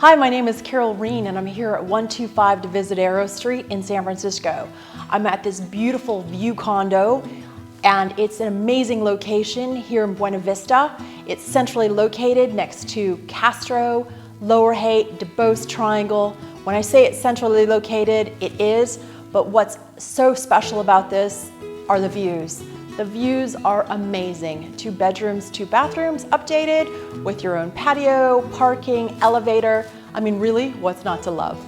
Hi, my name is Carol Reen and I'm here at 125 Divisadero Street in San Francisco. I'm at this beautiful view condo and it's an amazing location here in Buena Vista. It's centrally located next to Castro, Lower Haight, Duboce Triangle. When I say it's centrally located, it is, but what's so special about this are the views. The views are amazing. 2 bedrooms, 2 bathrooms, updated with your own patio, parking, elevator. I mean, really, what's not to love?